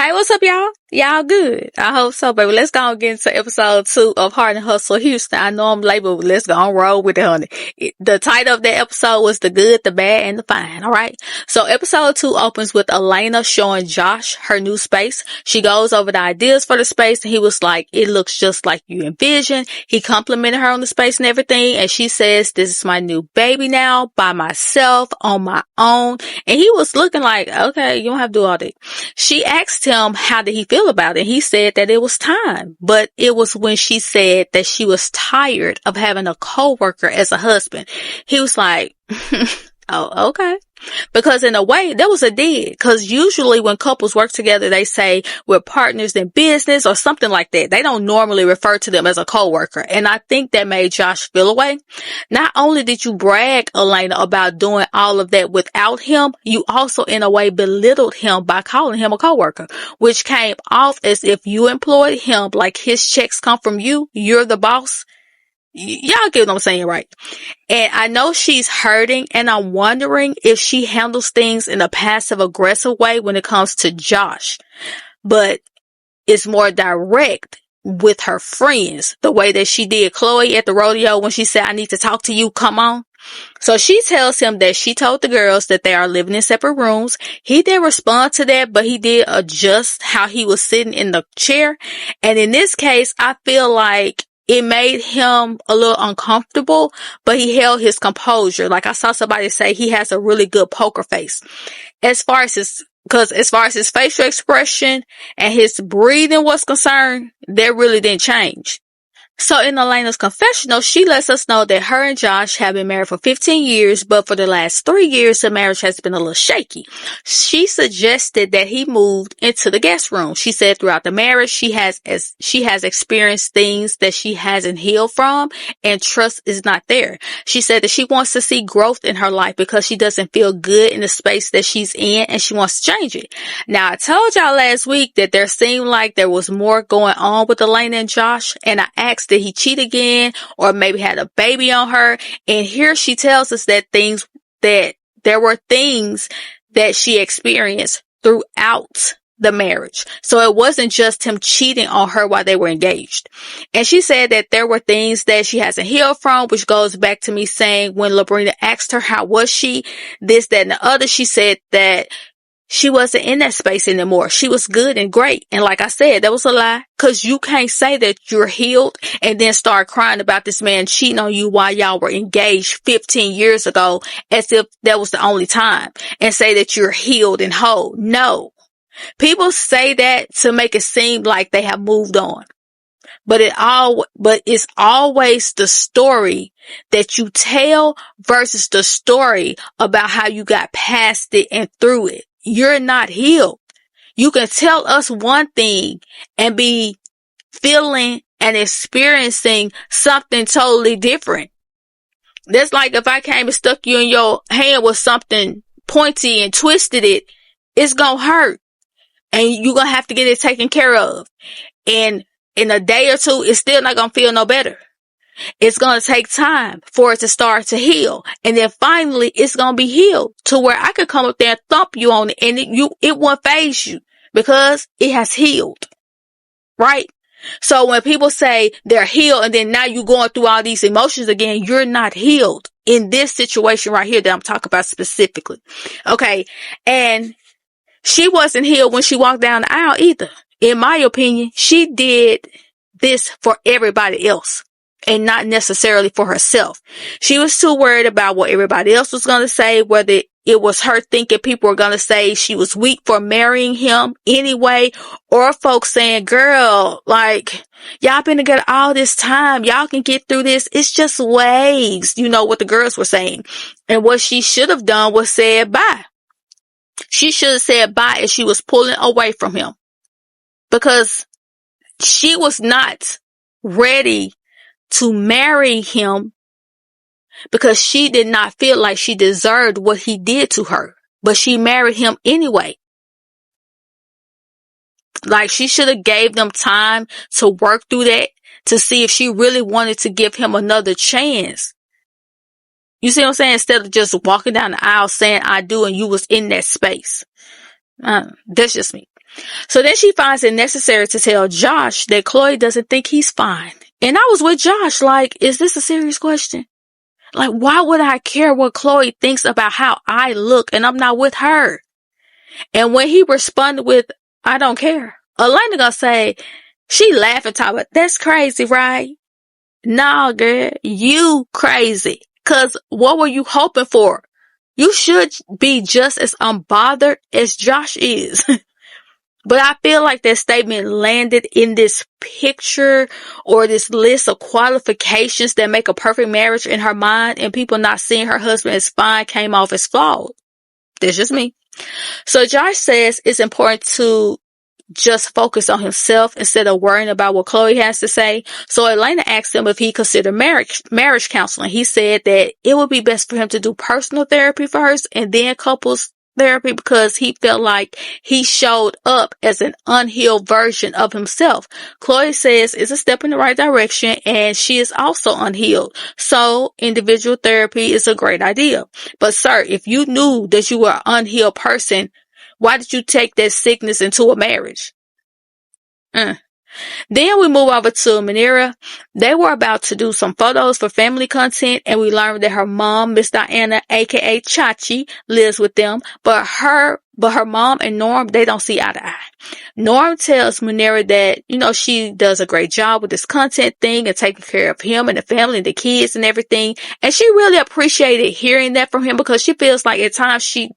Hey, what's up, y'all? Y'all good? I hope so, baby. Let's go and get into episode 2 of Heart and Hustle Houston. I know I'm late, but let's go and roll with it, honey. The title of that episode was The Good, the Bad, and the Fine, alright? So episode 2 opens with Alaina showing Josh her new space. She goes over the ideas for the space, and he was like, it looks just like you envisioned. He complimented her on the space and everything, and she says, this is my new baby now, by myself, on my own. And he was looking like, okay, you don't have to do all that. She asked him how did he feel about it. He said that it was time, but it was when she said that she was tired of having a coworker as a husband. He was like, oh, okay. Because in a way, that was a dig. Because usually when couples work together, they say we're partners in business or something like that. They don't normally refer to them as a coworker. And I think that made Josh feel away. Not only did you brag, Alaina, about doing all of that without him, you also in a way belittled him by calling him a coworker, which came off as if you employed him like his checks come from you. You're the boss. Y'all get what I'm saying, right? And I know she's hurting, and I'm wondering if she handles things in a passive aggressive way when it comes to Josh, but it's more direct with her friends, the way that she did Chloe at the rodeo when she said, I need to talk to you, come on. So she tells him that she told the girls that they are living in separate rooms. He did respond to that, but he did adjust how he was sitting in the chair. And in this case, I feel like it made him a little uncomfortable, but he held his composure. Like I saw somebody say he has a really good poker face. As far as his facial expression and his breathing was concerned, that really didn't change. So in Alaina's confessional, she lets us know that her and Josh have been married for 15 years, but for the last 3 years, the marriage has been a little shaky. She suggested that he moved into the guest room. She said throughout the marriage, she has experienced things that she hasn't healed from, and trust is not there. She said that she wants to see growth in her life because she doesn't feel good in the space that she's in, and she wants to change it. Now, I told y'all last week that there seemed like there was more going on with Alaina and Josh, and I asked, did he cheat again or maybe had a baby on her? And here she tells us that there were things that she experienced throughout the marriage. So it wasn't just him cheating on her while they were engaged. And she said that there were things that she hasn't healed from, which goes back to me saying when LeBrina asked her how was she, this, that, and the other, she said that she wasn't in that space anymore. She was good and great. And like I said, that was a lie, because you can't say that you're healed and then start crying about this man cheating on you while y'all were engaged 15 years ago as if that was the only time, and say that you're healed and whole. No. People say that to make it seem like they have moved on. But it's always the story that you tell versus the story about how you got past it and through it. You're not healed. You can tell us one thing and be feeling and experiencing something totally different. That's like if I came and stuck you in your hand with something pointy and twisted it, it's gonna hurt. And you're gonna have to get it taken care of. And in a day or two, it's still not gonna feel no better. It's going to take time for it to start to heal. And then finally, it's going to be healed to where I could come up there and thump you on it and it won't faze you because it has healed. Right? So when people say they're healed and then now you're going through all these emotions again, you're not healed in this situation right here that I'm talking about specifically. Okay. And she wasn't healed when she walked down the aisle either. In my opinion, she did this for everybody else and not necessarily for herself. She was too worried about what everybody else was going to say, whether it was her thinking people were going to say she was weak for marrying him anyway, or folks saying, girl, like, y'all been together all this time. Y'all can get through this. It's just waves. You know what the girls were saying. And what she should have done was said bye. She should have said bye as she was pulling away from him, because she was not ready to marry him because she did not feel like she deserved what he did to her, but she married him anyway. Like, she should have gave them time to work through that to see if she really wanted to give him another chance. You see what I'm saying? Instead of just walking down the aisle saying I do and you was in that space. That's just me. So then she finds it necessary to tell Josh that Chloe doesn't think he's fine. And I was with Josh, like, is this a serious question? Like, why would I care what Chloe thinks about how I look and I'm not with her? And when he responded with, I don't care, Alaina gonna say, she laughing, talking, that's crazy, right? Nah, girl, you crazy. Cause what were you hoping for? You should be just as unbothered as Josh is. But I feel like that statement landed in this picture or this list of qualifications that make a perfect marriage in her mind, and people not seeing her husband as fine came off as flawed. That's just me. So Josh says it's important to just focus on himself instead of worrying about what Chloe has to say. So Alaina asked him if he considered marriage counseling. He said that it would be best for him to do personal therapy first and then couples therapy, because he felt like he showed up as an unhealed version of himself. Chloe says it's a step in the right direction, and she is also unhealed. So individual therapy is a great idea. But sir, if you knew that you were an unhealed person, why did you take that sickness into a marriage? Then we move over to Muneera. They were about to do some photos for family content, and we learned that her mom, Miss Diana, aka Chachi, lives with them, but her mom and Norm, they don't see eye to eye. Norm tells Muneera that, she does a great job with this content thing and taking care of him and the family and the kids and everything. And she really appreciated hearing that from him, because she feels like at times she's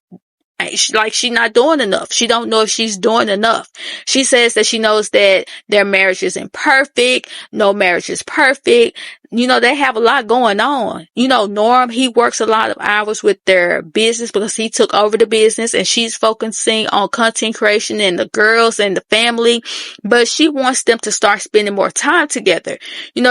not doing enough. She don't know if she's doing enough. She says that she knows that their marriage isn't perfect. No marriage is perfect. They have a lot going on. Norm, he works a lot of hours with their business because he took over the business, and she's focusing on content creation and the girls and the family. But she wants them to start spending more time together.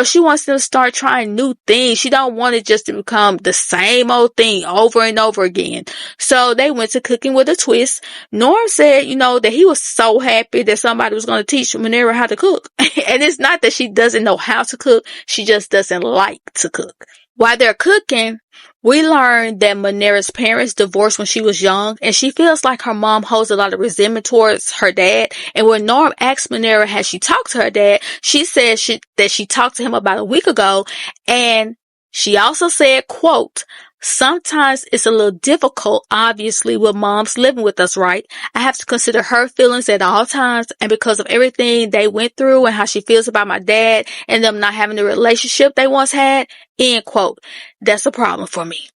She wants them to start trying new things. She don't want it just to become the same old thing over and over again. So they went to Cooking with a Twist. Norm said, that he was so happy that somebody was going to teach Muneera how to cook. And it's not that she doesn't know how to cook. She just doesn't like to cook. While they're cooking, we learned that Muneera's parents divorced when she was young, and she feels like her mom holds a lot of resentment towards her dad. And when Norm asked Muneera, has she talked to her dad, she said that she talked to him about a week ago, and she also said, quote, sometimes it's a little difficult, obviously, with moms living with us, right? I have to consider her feelings at all times, and because of everything they went through and how she feels about my dad and them not having the relationship they once had, end quote. That's a problem for me.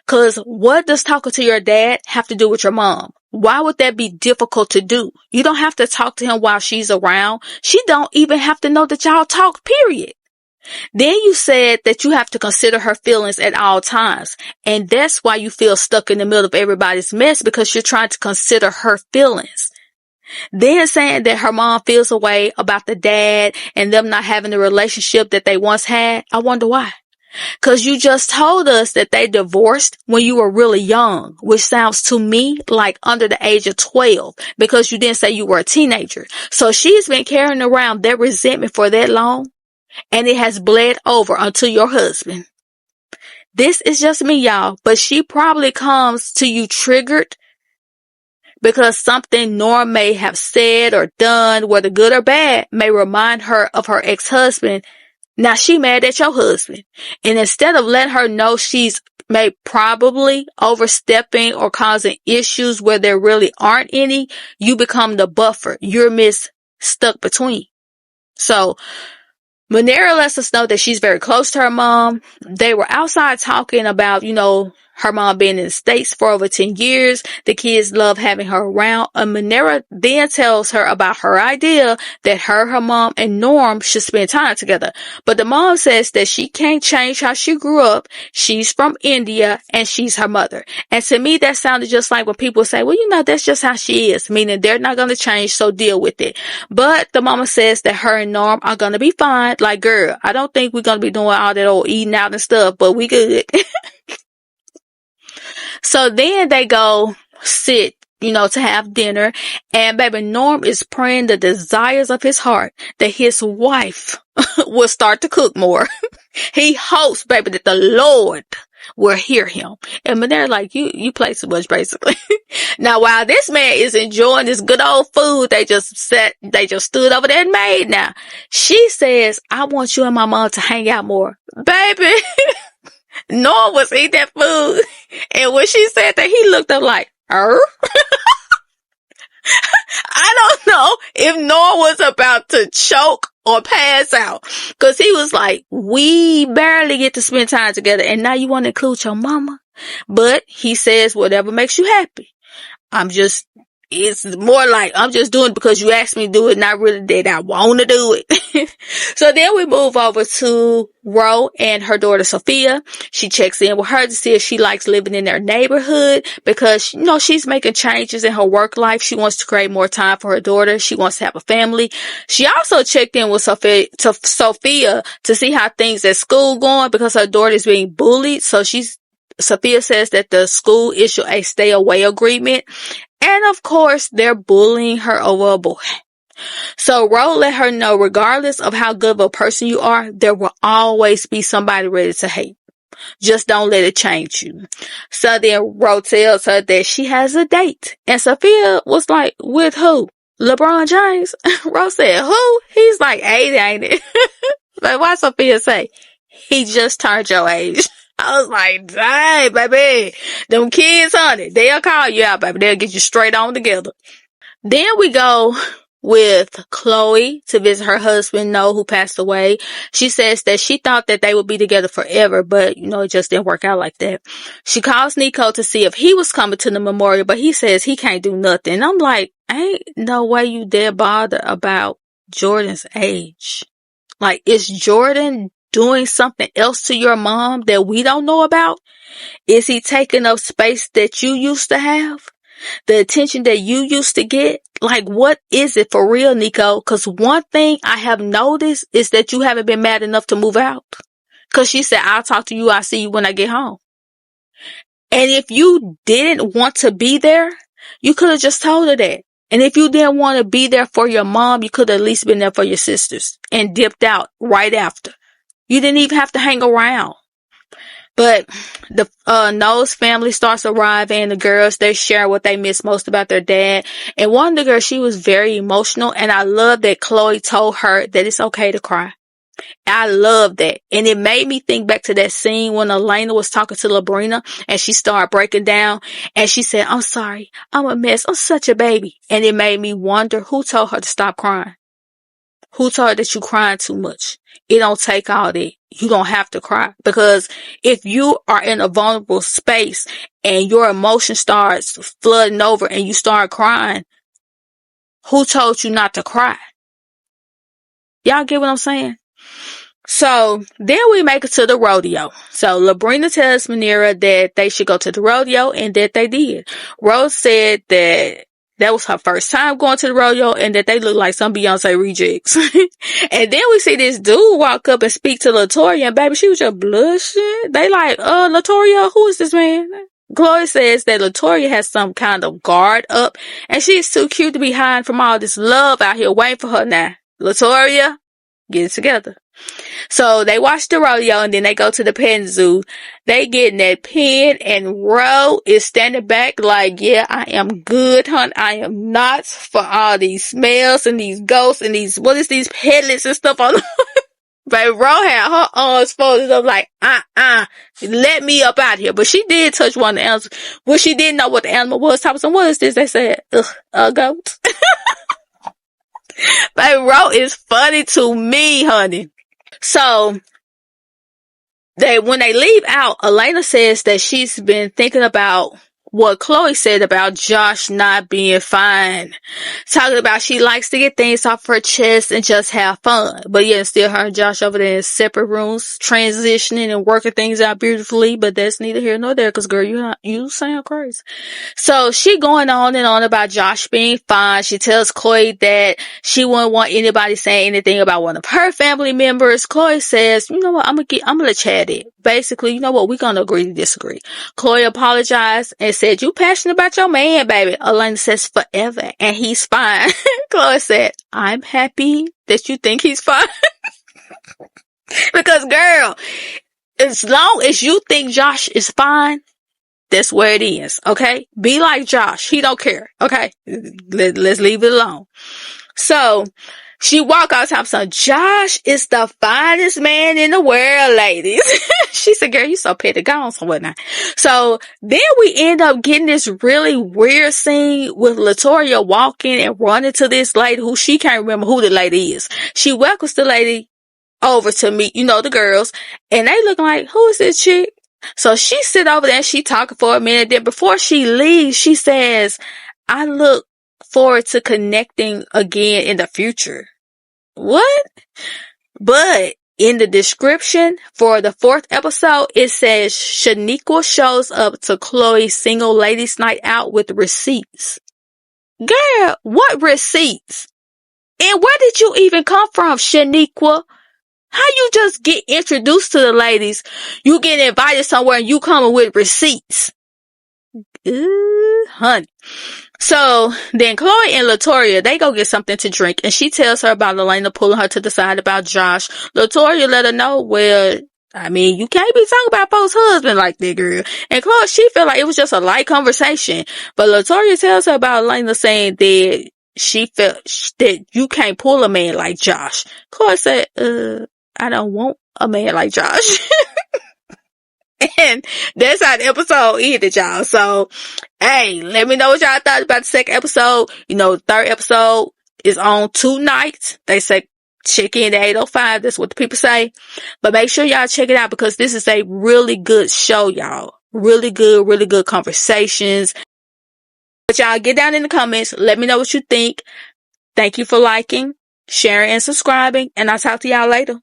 Cause what does talking to your dad have to do with your mom? Why would that be difficult to do? You don't have to talk to him while she's around. She don't even have to know that y'all talk, period. Then you said that you have to consider her feelings at all times. And that's why you feel stuck in the middle of everybody's mess, because you're trying to consider her feelings. Then saying that her mom feels a way about the dad and them not having the relationship that they once had. I wonder why. Because you just told us that they divorced when you were really young, which sounds to me like under the age of 12, because you didn't say you were a teenager. So she's been carrying around that resentment for that long, and it has bled over onto your husband. This is just me, y'all, but she probably comes to you triggered because something Norm may have said or done, whether good or bad, may remind her of her ex-husband. Now she mad at your husband, and instead of letting her know she's probably overstepping or causing issues where there really aren't any, you become the buffer. You're stuck between. So Muneera lets us know that she's very close to her mom. They were outside talking about, her mom being in the States for over 10 years. The kids love having her around. And Muneera then tells her about her idea that her mom, and Norm should spend time together. But the mom says that she can't change how she grew up. She's from India, and she's her mother. And to me, that sounded just like when people say, well, that's just how she is, meaning they're not going to change, so deal with it. But the mama says that her and Norm are going to be fine. Like, girl, I don't think we're going to be doing all that old eating out and stuff, but we good. So then they go sit, to have dinner, and baby Norm is praying the desires of his heart that his wife will start to cook more. He hopes, baby, that the Lord will hear him. And Muneera like, you play too much, basically. Now, while this man is enjoying this good old food, they just stood over there and made. Now, she says, I want you and my mom to hang out more. Baby, Noah was eating that food. And when she said that, he looked up like, I don't know if Noah was about to choke or pass out. Cause he was like, we barely get to spend time together. And now you want to include your mama. But he says, whatever makes you happy. It's more like, I'm just doing it because you asked me to do it, not really that I want to do it. So then we move over to Ro and her daughter Sophia. She checks in with her to see if she likes living in their neighborhood because, she's making changes in her work life. She wants to create more time for her daughter. She wants to have a family. She also checked in with Sophia to see how things at school going because her daughter is being bullied. So Sophia says that the school issued a stay away agreement. And of course, they're bullying her over a boy. So Ro let her know, regardless of how good of a person you are, there will always be somebody ready to hate. Just don't let it change you. So then Ro tells her that she has a date. And Sophia was like, with who? LeBron James? Ro said, who? He's like 80, ain't it? But why Sophia say, he just turned your age? I was like, dang, baby. Them kids, honey, they'll call you out, baby. They'll get you straight on together. Then we go with Chloe to visit her husband, Noah, who passed away. She says that she thought that they would be together forever, but, it just didn't work out like that. She calls Nico to see if he was coming to the memorial, but he says he can't do nothing. I'm like, ain't no way you dare bother about Jordan's age. Like, is Jordan doing something else to your mom that we don't know about? Is he taking up space that you used to have? The attention that you used to get? Like, what is it for real, Nico? Because one thing I have noticed is that you haven't been mad enough to move out. Because she said, I'll talk to you. I'll see you when I get home. And if you didn't want to be there, you could have just told her that. And if you didn't want to be there for your mom, you could have at least been there for your sisters and dipped out right after. You didn't even have to hang around. But the Noah's family starts arriving. The girls, they share what they miss most about their dad. And one of the girls, she was very emotional. And I love that Chloe told her that it's okay to cry. I love that. And it made me think back to that scene when Alaina was talking to LeBrina and she started breaking down. And she said, I'm sorry. I'm a mess. I'm such a baby. And it made me wonder who told her to stop crying. Who told her that you crying too much? It don't take all that. You don't have to cry. Because if you are in a vulnerable space and your emotion starts flooding over and you start crying, who told you not to cry? Y'all get what I'm saying? So then we make it to the rodeo. So LeBrina tells Muneera that they should go to the rodeo and that they did. Rose said that was her first time going to the rodeo and that they look like some Beyonce rejects. And then we see this dude walk up and speak to LaToya and baby, she was just blushing. They like, LaToya, who is this man? Chloe says that LaToya has some kind of guard up and she's too cute to be hiding from all this love out here waiting for her now. LaToya, get it together. So they watch the rodeo and then they go to the petting zoo. They get in that pen and Ro is standing back like, yeah, I am good, hon. I am not for all these smells and these ghosts and these pellets and stuff on. But Ro had her arms folded up like, let me up out here. But she did touch one of the animals. Well, she didn't know what the animal was. What is this? They said, a goat. But Ro is funny to me, honey. So, when they leave out, Alaina says that she's been thinking about what Chloe said about Josh not being fine. Talking about she likes to get things off her chest and just have fun. But yeah, still her and Josh over there in separate rooms, transitioning and working things out beautifully. But that's neither here nor there, because girl, you sound crazy. So she going on and on about Josh being fine. She tells Chloe that she wouldn't want anybody saying anything about one of her family members. Chloe says, you know what, I'm gonna let Chad in. Basically, you know what, we're gonna agree to disagree. Chloe apologized and said, you passionate about your man, baby. Alaina says, forever, and he's fine. Chloe said, I'm happy that you think he's fine. Because girl, as long as you think Josh is fine, that's where it is, okay? Be like Josh. He don't care, okay? Let's leave it alone. So, she walk out top saying, Josh is the finest man in the world, ladies. She said, girl, you so petty. Go on somewhere now. So, then we end up getting this really weird scene with LaToya walking and running to this lady who she can't remember who the lady is. She welcomes the lady over to meet, the girls, and they looking like, who is this chick? So she sit over there and she talking for a minute. Then before she leaves, she says, I look forward to connecting again in the future. What? But in the description for the 4th episode, it says Shaniqua shows up to Chloe's single ladies night out with receipts. Girl, what receipts? And where did you even come from, Shaniqua? How you just get introduced to the ladies, you get invited somewhere and you coming with receipts? Ooh, honey. So then Chloe and LaToya, they go get something to drink and she tells her about Alaina pulling her to the side about Josh. LaToya let her know, well, I mean, you can't be talking about folks' husband like that, girl. And Chloe, she felt like it was just a light conversation. But LaToya tells her about Alaina saying that she felt that you can't pull a man like Josh. Chloe said, I don't want a man like Josh. And that's how the episode ended, y'all. So, hey, let me know what y'all thought about the 2nd episode. The 3rd episode is on 2 nights. They say check in at 8:05. That's what the people say. But make sure y'all check it out because this is a really good show, y'all. Really good conversations. But y'all get down in the comments. Let me know what you think. Thank you for liking, sharing, and subscribing. And I'll talk to y'all later.